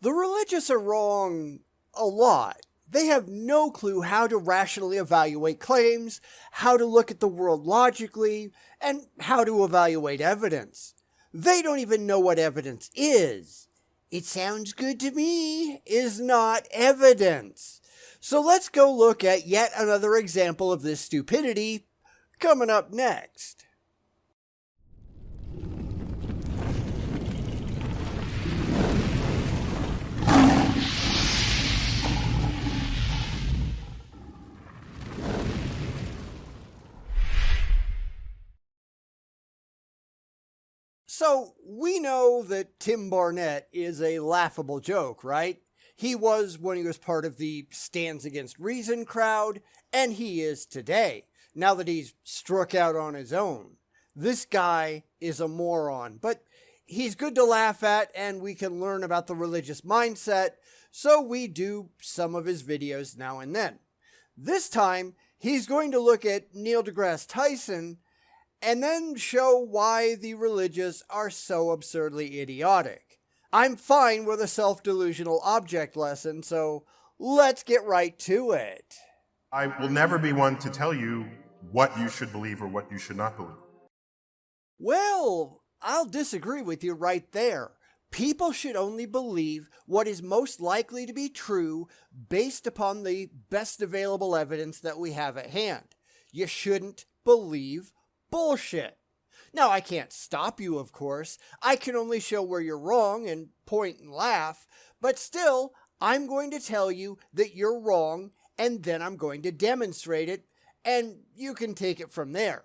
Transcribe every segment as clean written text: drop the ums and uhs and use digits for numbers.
The religious are wrong a lot. They have no clue how to rationally evaluate claims, how to look at the world logically, and how to evaluate evidence. They don't even know what evidence is. It sounds good to me is not evidence. So let's go look at yet another example of this stupidity coming up next. So, we know that Tim Barnett is a laughable joke, right? He was when he was part of the Stands Against Reason crowd, and he is today, now that he's struck out on his own. This guy is a moron, but he's good to laugh at, and we can learn about the religious mindset, so we do some of his videos now and then. This time, he's going to look at Neil deGrasse Tyson and then show why the religious are so absurdly idiotic. I'm fine with a self-delusional object lesson, so let's get right to it. I will never be one to tell you what you should believe or what you should not believe. Well, I'll disagree with you right there. People should only believe what is most likely to be true based upon the best available evidence that we have at hand. You shouldn't believe bullshit. Now, I can't stop you, of course. I can only show where you're wrong and point and laugh, but still, I'm going to tell you that you're wrong, and then I'm going to demonstrate it, and you can take it from there.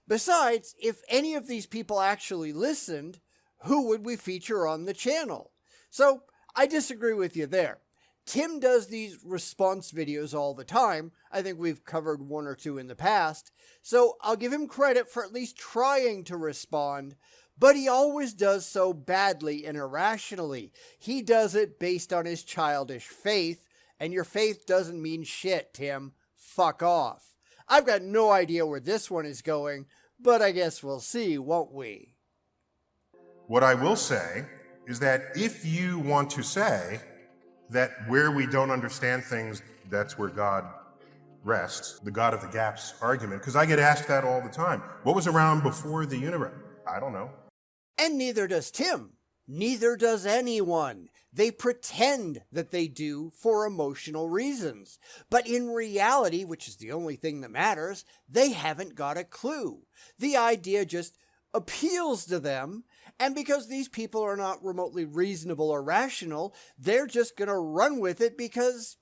Besides, if any of these people actually listened, who would we feature on the channel? So, I disagree with you there. Tim does these response videos all the time. I think we've covered one or two in the past. So I'll give him credit for at least trying to respond, but he always does so badly and irrationally. He does it based on his childish faith, and your faith doesn't mean shit, Tim. Fuck off. I've got no idea where this one is going, but I guess we'll see, won't we? What I will say is that if you want to say that where we don't understand things, that's where God rests, the God of the gaps argument, because I get asked that all the time. What was around before the universe? I don't know. And neither does Tim. Neither does anyone. They pretend that they do for emotional reasons. But in reality, which is the only thing that matters, they haven't got a clue. The idea just appeals to them, and because these people are not remotely reasonable or rational, they're just going to run with it because,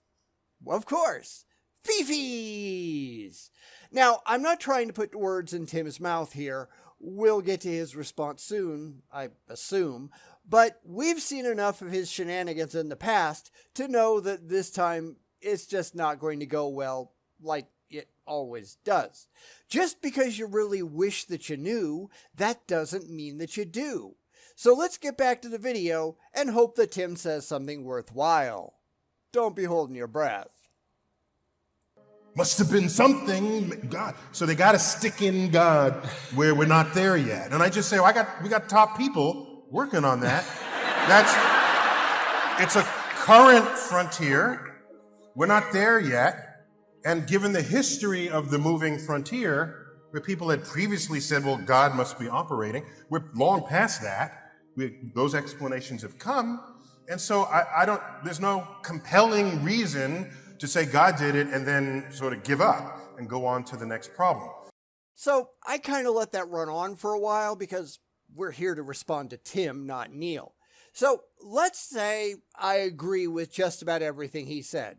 of course, fifis. Now, I'm not trying to put words in Tim's mouth here. We'll get to his response soon, I assume, but we've seen enough of his shenanigans in the past to know that this time it's just not going to go well like it always does. Just because you really wish that you knew, that doesn't mean that you do. So let's get back to the video and hope that Tim says something worthwhile. Don't be holding your breath. Must have been something, God. So they got to stick in God where we're not there yet. And I just say, we got top people working on that. It's a current frontier. We're not there yet. And given the history of the moving frontier, where people had previously said, well, God must be operating, we're long past that. Those explanations have come. And so there's no compelling reason to say God did it and then sort of give up and go on to the next problem. So I kind of let that run on for a while because we're here to respond to Tim, not Neil. So let's say I agree with just about everything he said.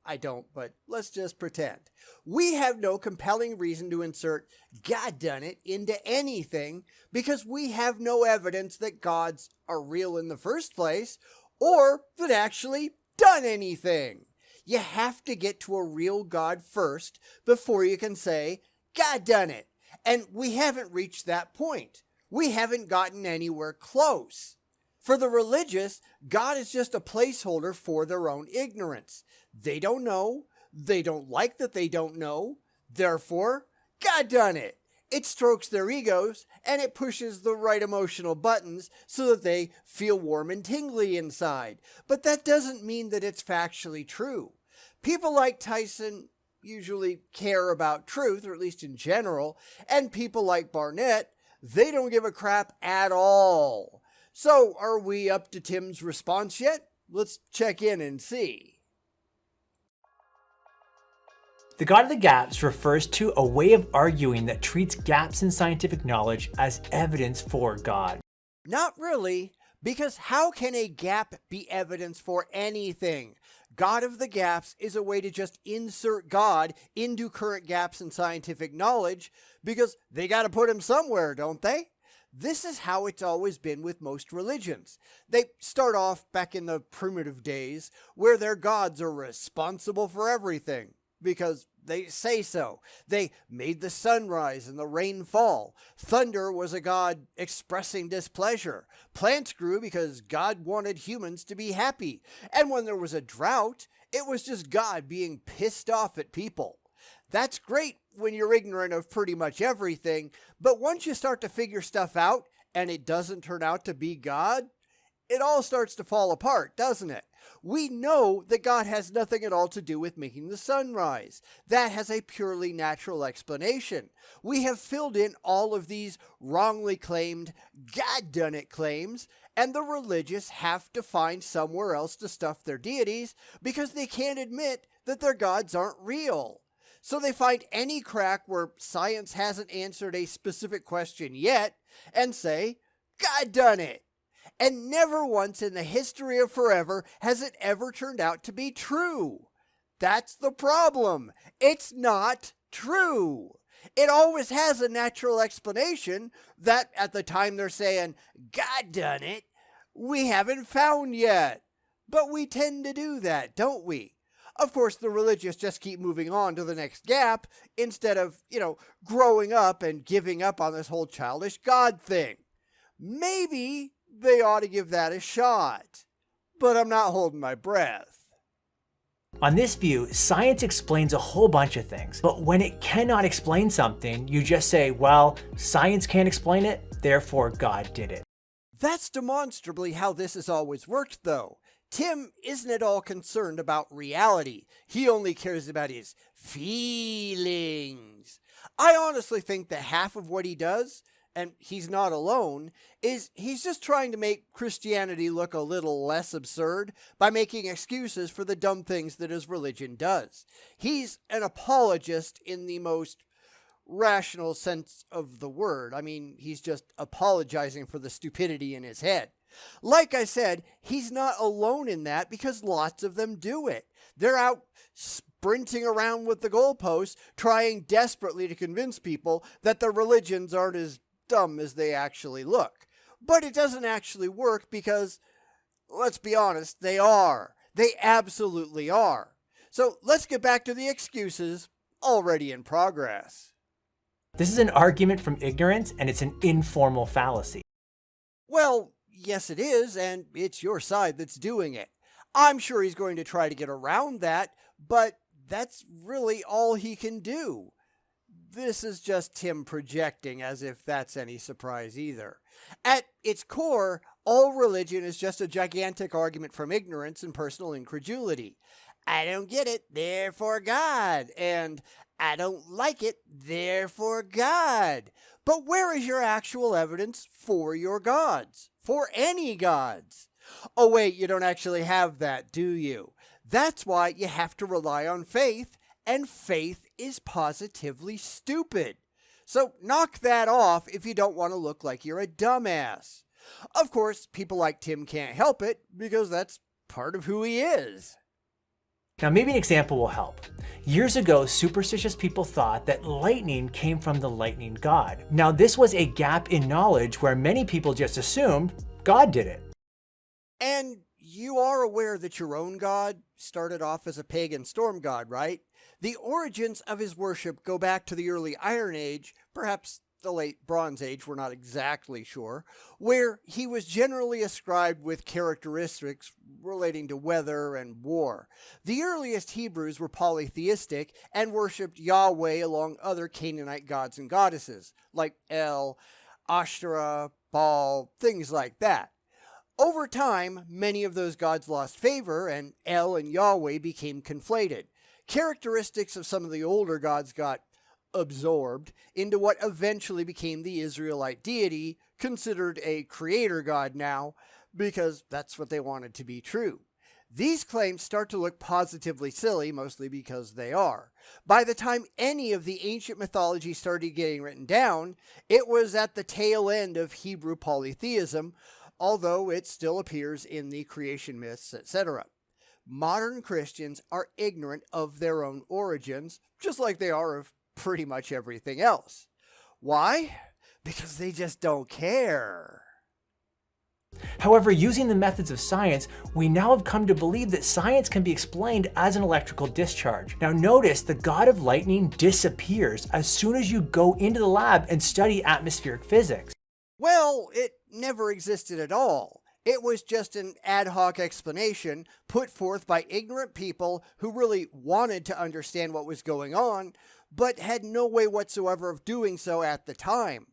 I don't, but let's just pretend. We have no compelling reason to insert God done it into anything because we have no evidence that gods are real in the first place or that actually done anything. You have to get to a real God first before you can say, God done it. And we haven't reached that point. We haven't gotten anywhere close. For the religious, God is just a placeholder for their own ignorance. They don't know. They don't like that they don't know. Therefore, God done it. It strokes their egos, and it pushes the right emotional buttons so that they feel warm and tingly inside. But that doesn't mean that it's factually true. People like Tyson usually care about truth, or at least in general, and people like Barnett, they don't give a crap at all. So, are we up to Tim's response yet? Let's check in and see. The God of the Gaps refers to a way of arguing that treats gaps in scientific knowledge as evidence for God. Not really, because how can a gap be evidence for anything? God of the Gaps is a way to just insert God into current gaps in scientific knowledge, because they got to put him somewhere, don't they? This is how it's always been with most religions. They start off back in the primitive days where their gods are responsible for everything because they say so. They made the sun rise and the rain fall. Thunder was a god expressing displeasure. Plants grew because God wanted humans to be happy. And when there was a drought, it was just God being pissed off at people. That's great when you're ignorant of pretty much everything, but once you start to figure stuff out and it doesn't turn out to be God, it all starts to fall apart, doesn't it? We know that God has nothing at all to do with making the sun rise. That has a purely natural explanation. We have filled in all of these wrongly claimed God-done-it claims, and the religious have to find somewhere else to stuff their deities because they can't admit that their gods aren't real. So they find any crack where science hasn't answered a specific question yet and say, God done it. And never once in the history of forever has it ever turned out to be true. That's the problem. It's not true. It always has a natural explanation that at the time they're saying, God done it, we haven't found yet. But we tend to do that, don't we? Of course, the religious just keep moving on to the next gap instead of, growing up and giving up on this whole childish God thing. Maybe they ought to give that a shot, but I'm not holding my breath. On this view, science explains a whole bunch of things, but when it cannot explain something, you just say, well, science can't explain it, therefore God did it. That's demonstrably how this has always worked, though. Tim isn't at all concerned about reality. He only cares about his feelings. I honestly think that half of what he does, and he's not alone, is he's just trying to make Christianity look a little less absurd by making excuses for the dumb things that his religion does. He's an apologist in the most rational sense of the word. I mean, he's just apologizing for the stupidity in his head. Like I said, he's not alone in that because lots of them do it. They're out sprinting around with the goalposts, trying desperately to convince people that their religions aren't as dumb as they actually look. But it doesn't actually work because, let's be honest, they are. They absolutely are. So let's get back to the excuses already in progress. This is an argument from ignorance, and it's an informal fallacy. Well, yes it is, and it's your side that's doing it. I'm sure he's going to try to get around that, but that's really all he can do. This is just Tim projecting, as if that's any surprise either. At its core, all religion is just a gigantic argument from ignorance and personal incredulity. I don't get it, therefore God, and I don't like it, therefore God. But where is your actual evidence for your gods? For any gods? Oh wait, you don't actually have that, do you? That's why you have to rely on faith, and faith is positively stupid. So knock that off if you don't want to look like you're a dumbass. Of course, people like Tim can't help it because that's part of who he is. Now maybe an example will help. Years ago, superstitious people thought that lightning came from the lightning god. Now this was a gap in knowledge where many people just assumed God did it. And you are aware that your own god started off as a pagan storm god, right? The origins of his worship go back to the early Iron Age, perhaps the late Bronze Age, we're not exactly sure, where he was generally ascribed with characteristics relating to weather and war. The earliest Hebrews were polytheistic and worshipped Yahweh along other Canaanite gods and goddesses, like El, Ashtoreth, Baal, things like that. Over time, many of those gods lost favor, and El and Yahweh became conflated. Characteristics of some of the older gods got absorbed into what eventually became the Israelite deity, considered a creator god now, because that's what they wanted to be true. These claims start to look positively silly, mostly because they are. By the time any of the ancient mythology started getting written down, it was at the tail end of Hebrew polytheism, although it still appears in the creation myths, etc. Modern Christians are ignorant of their own origins, just like they are of pretty much everything else. Why? Because they just don't care. However, using the methods of science, we now have come to believe that science can be explained as an electrical discharge. Now notice the god of lightning disappears as soon as you go into the lab and study atmospheric physics. Well, it never existed at all. It was just an ad hoc explanation put forth by ignorant people who really wanted to understand what was going on, but had no way whatsoever of doing so at the time.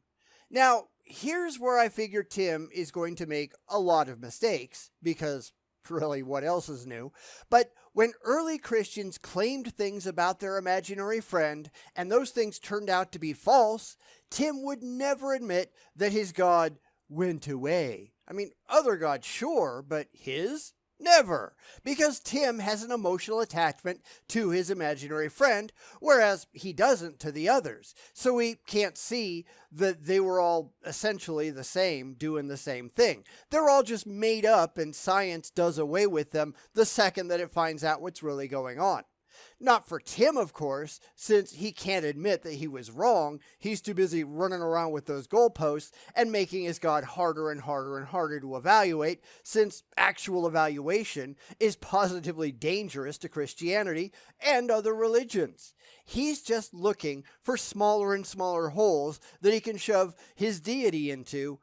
Now, here's where I figure Tim is going to make a lot of mistakes, because really, what else is new? But when early Christians claimed things about their imaginary friend, and those things turned out to be false, Tim would never admit that his God went away. I mean, other gods, sure, but his? Never, because Tim has an emotional attachment to his imaginary friend, whereas he doesn't to the others. So he can't see that they were all essentially the same, doing the same thing. They're all just made up, and science does away with them the second that it finds out what's really going on. Not for Tim, of course, since he can't admit that he was wrong. He's too busy running around with those goalposts and making his God harder and harder and harder to evaluate, since actual evaluation is positively dangerous to Christianity and other religions. He's just looking for smaller and smaller holes that he can shove his deity into,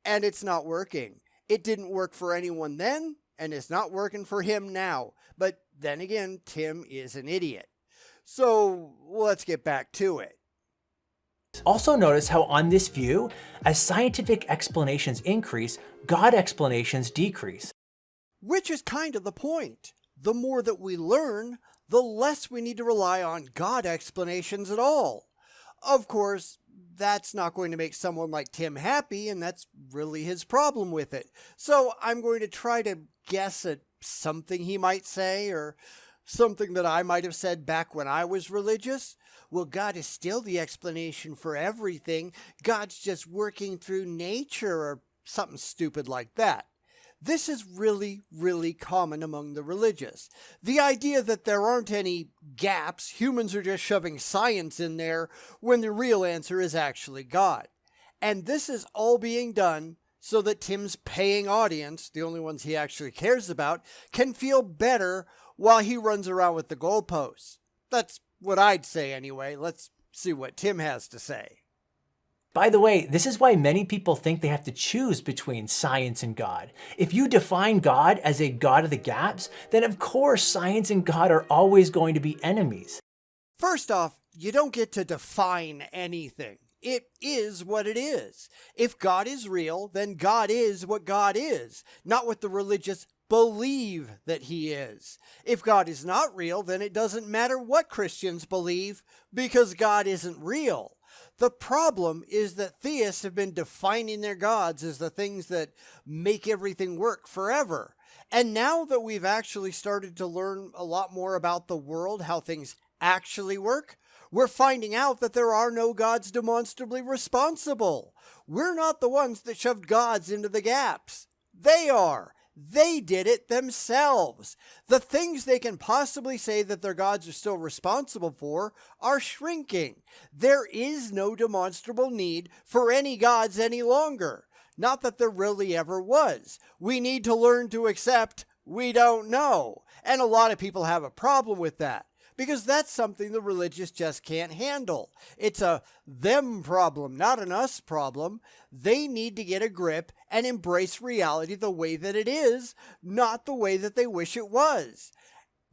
and it's not working. It didn't work for anyone then, and it's not working for him now. But then again, Tim is an idiot. So let's get back to it. Also notice how on this view, as scientific explanations increase, God explanations decrease. Which is kind of the point. The more that we learn, the less we need to rely on God explanations at all. Of course, that's not going to make someone like Tim happy, and that's really his problem with it. So I'm going to try to guess at something he might say, or something that I might have said back when I was religious. Well, God is still the explanation for everything. God's just working through nature, or something stupid like that. This is really, really common among the religious. The idea that there aren't any gaps, humans are just shoving science in there, when the real answer is actually God. And this is all being done so that Tim's paying audience, the only ones he actually cares about, can feel better while he runs around with the goalposts. That's what I'd say anyway. Let's see what Tim has to say. By the way, this is why many people think they have to choose between science and God. If you define God as a God of the gaps, then of course science and God are always going to be enemies. First off, you don't get to define anything. It is what it is. If God is real, then God is what God is, not what the religious believe that he is. If God is not real, then it doesn't matter what Christians believe, because God isn't real. The problem is that theists have been defining their gods as the things that make everything work forever. And now that we've actually started to learn a lot more about the world, how things actually work, we're finding out that there are no gods demonstrably responsible. We're not the ones that shoved gods into the gaps. They are. They did it themselves. The things they can possibly say that their gods are still responsible for are shrinking. There is no demonstrable need for any gods any longer. Not that there really ever was. We need to learn to accept we don't know. And a lot of people have a problem with that. because that's something the religious just can't handle. It's a them problem, not an us problem. They need to get a grip and embrace reality the way that it is, not the way that they wish it was.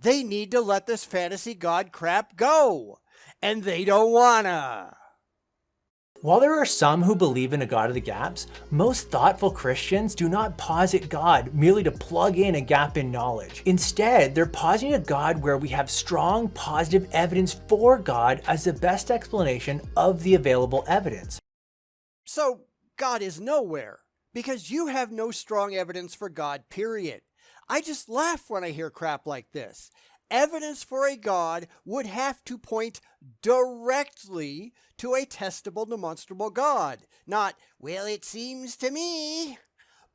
They need to let this fantasy god crap go, and they don't wanna. While there are some who believe in a God of the gaps, most thoughtful Christians do not posit God merely to plug in a gap in knowledge. Instead, they're positing a God where we have strong, positive evidence for God as the best explanation of the available evidence. So, God is nowhere, because you have no strong evidence for God, period. I just laugh when I hear crap like this. Evidence for a God would have to point directly to a testable, demonstrable God. Not, well, it seems to me.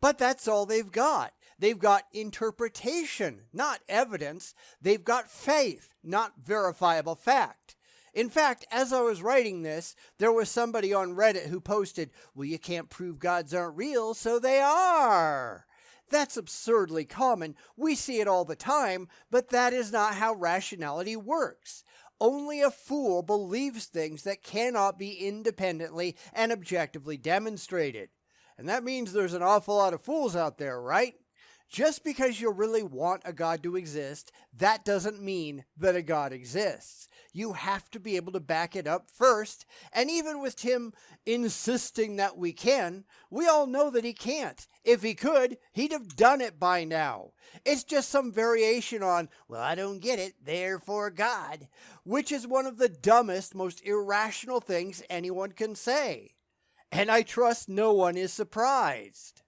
But that's all they've got. They've got interpretation, not evidence. They've got faith, not verifiable fact. In fact, as I was writing this, there was somebody on Reddit who posted, well, you can't prove gods aren't real, so they are. That's absurdly common. We see it all the time, but that is not how rationality works. Only a fool believes things that cannot be independently and objectively demonstrated. And that means there's an awful lot of fools out there, right? Just because you really want a God to exist, that doesn't mean that a God exists. You have to be able to back it up first, and even with Tim insisting that we can, we all know that he can't. If he could, he'd have done it by now. It's just some variation on, well, I don't get it, therefore God, which is one of the dumbest, most irrational things anyone can say. And I trust no one is surprised.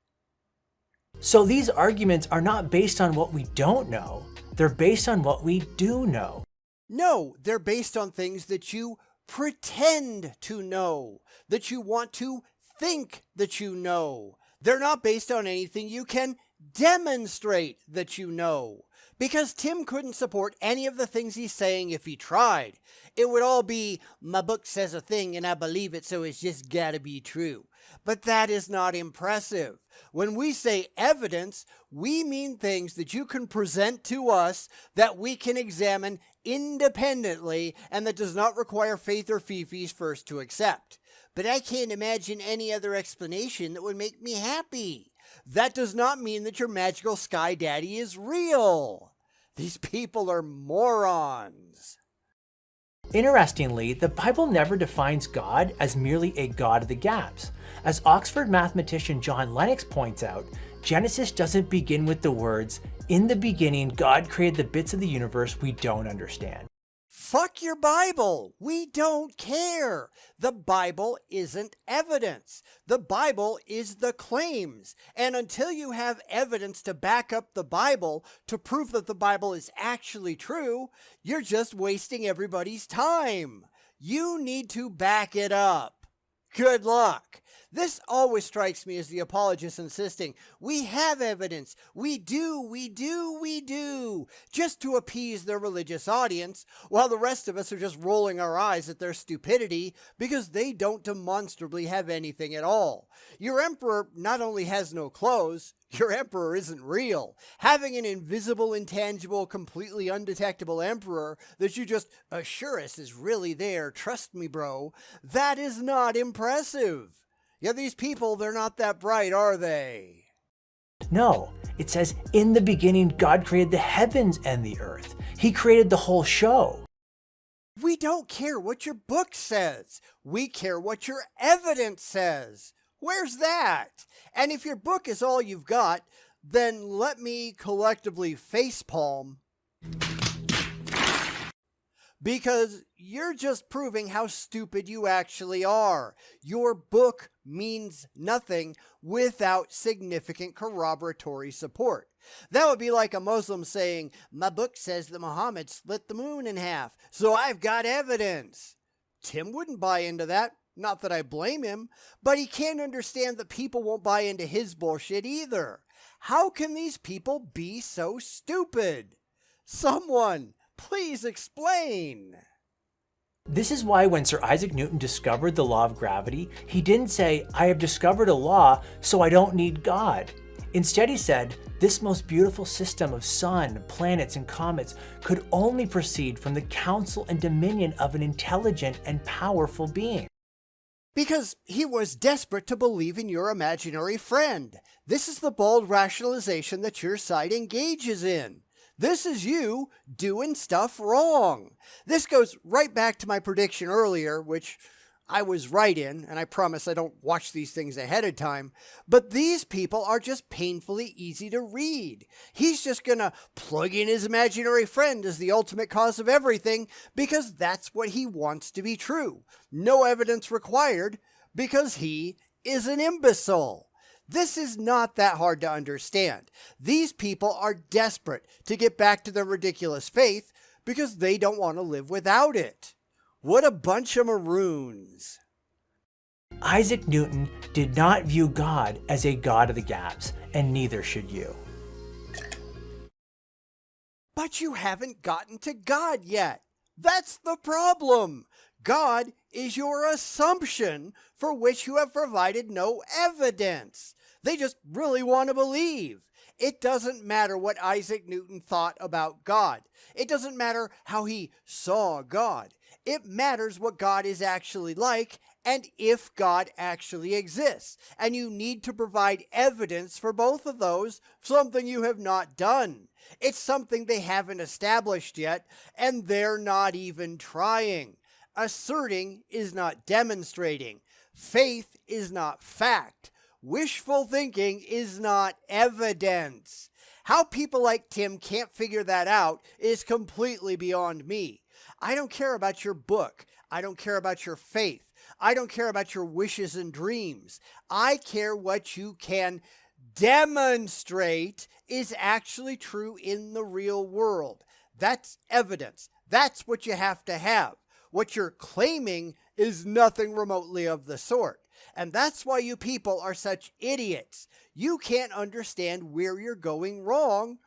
So these arguments are not based on what we don't know, they're based on what we do know. No, they're based on things that you pretend to know, that you want to think that you know. They're not based on anything you can demonstrate that you know. Because Tim couldn't support any of the things he's saying if he tried. It would all be, my book says a thing and I believe it, so it's just gotta be true. But that is not impressive. When we say evidence, we mean things that you can present to us that we can examine independently and that does not require faith or fifis first to accept. But I can't imagine any other explanation that would make me happy. That does not mean that your magical sky daddy is real. These people are morons. Interestingly, the Bible never defines God as merely a God of the gaps. As Oxford mathematician John Lennox points out, Genesis doesn't begin with the words, "In the beginning, God created the bits of the universe we don't understand." Fuck your Bible. We don't care. The Bible isn't evidence. The Bible is the claims. And until you have evidence to back up the Bible, to prove that the Bible is actually true, you're just wasting everybody's time. You need to back it up. Good luck. This always strikes me as the apologists insisting, we have evidence, we do, just to appease their religious audience, while the rest of us are just rolling our eyes at their stupidity because they don't demonstrably have anything at all. Your emperor not only has no clothes, your emperor isn't real. Having an invisible, intangible, completely undetectable emperor that you just assure us is really there, trust me bro, that is not impressive. Yeah, these people, they're not that bright, are they? No, it says, in the beginning, God created the heavens and the earth. He created the whole show. We don't care what your book says. We care what your evidence says. Where's that? And if your book is all you've got, then let me collectively facepalm. Because you're just proving how stupid you actually are. Your book means nothing without significant corroboratory support. That would be like a Muslim saying, my book says that Muhammad split the moon in half, so I've got evidence. Tim wouldn't buy into that. Not that I blame him, but he can't understand that people won't buy into his bullshit either. How can these people be so stupid? Someone, please explain. This is why when Sir Isaac Newton discovered the law of gravity, he didn't say, I have discovered a law, so I don't need God. Instead, he said, this most beautiful system of sun, planets, and comets could only proceed from the counsel and dominion of an intelligent and powerful being. Because he was desperate to believe in your imaginary friend. This is the bold rationalization that your side engages in. This is you doing stuff wrong. This goes right back to my prediction earlier, which I was right in, and I promise I don't watch these things ahead of time, but these people are just painfully easy to read. He's just gonna plug in his imaginary friend as the ultimate cause of everything because that's what he wants to be true. No evidence required because he is an imbecile. This is not that hard to understand. These people are desperate to get back to their ridiculous faith because they don't want to live without it. What a bunch of maroons. Isaac Newton did not view God as a god of the gaps, and neither should you. But you haven't gotten to God yet. That's the problem. God is your assumption for which you have provided no evidence. They just really want to believe. It doesn't matter what Isaac Newton thought about God. It doesn't matter how he saw God. It matters what God is actually like and if God actually exists. And you need to provide evidence for both of those, something you have not done. It's something they haven't established yet, and they're not even trying. Asserting is not demonstrating. Faith is not fact. Wishful thinking is not evidence. How people like Tim can't figure that out is completely beyond me. I don't care about your book. I don't care about your faith. I don't care about your wishes and dreams. I care what you can demonstrate is actually true in the real world. That's evidence. That's what you have to have. What you're claiming is nothing remotely of the sort. And that's why you people are such idiots. You can't understand where you're going wrong,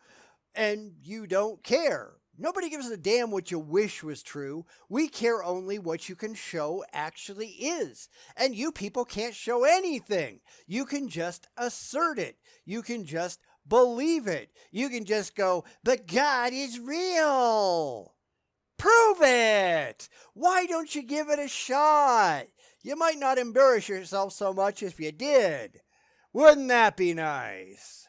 and you don't care. Nobody gives a damn what you wish was true. We care only what you can show actually is. And you people can't show anything. You can just assert it. You can just believe it. You can just go, but God is real. Prove it! Why don't you give it a shot? You might not embarrass yourself so much if you did. Wouldn't that be nice?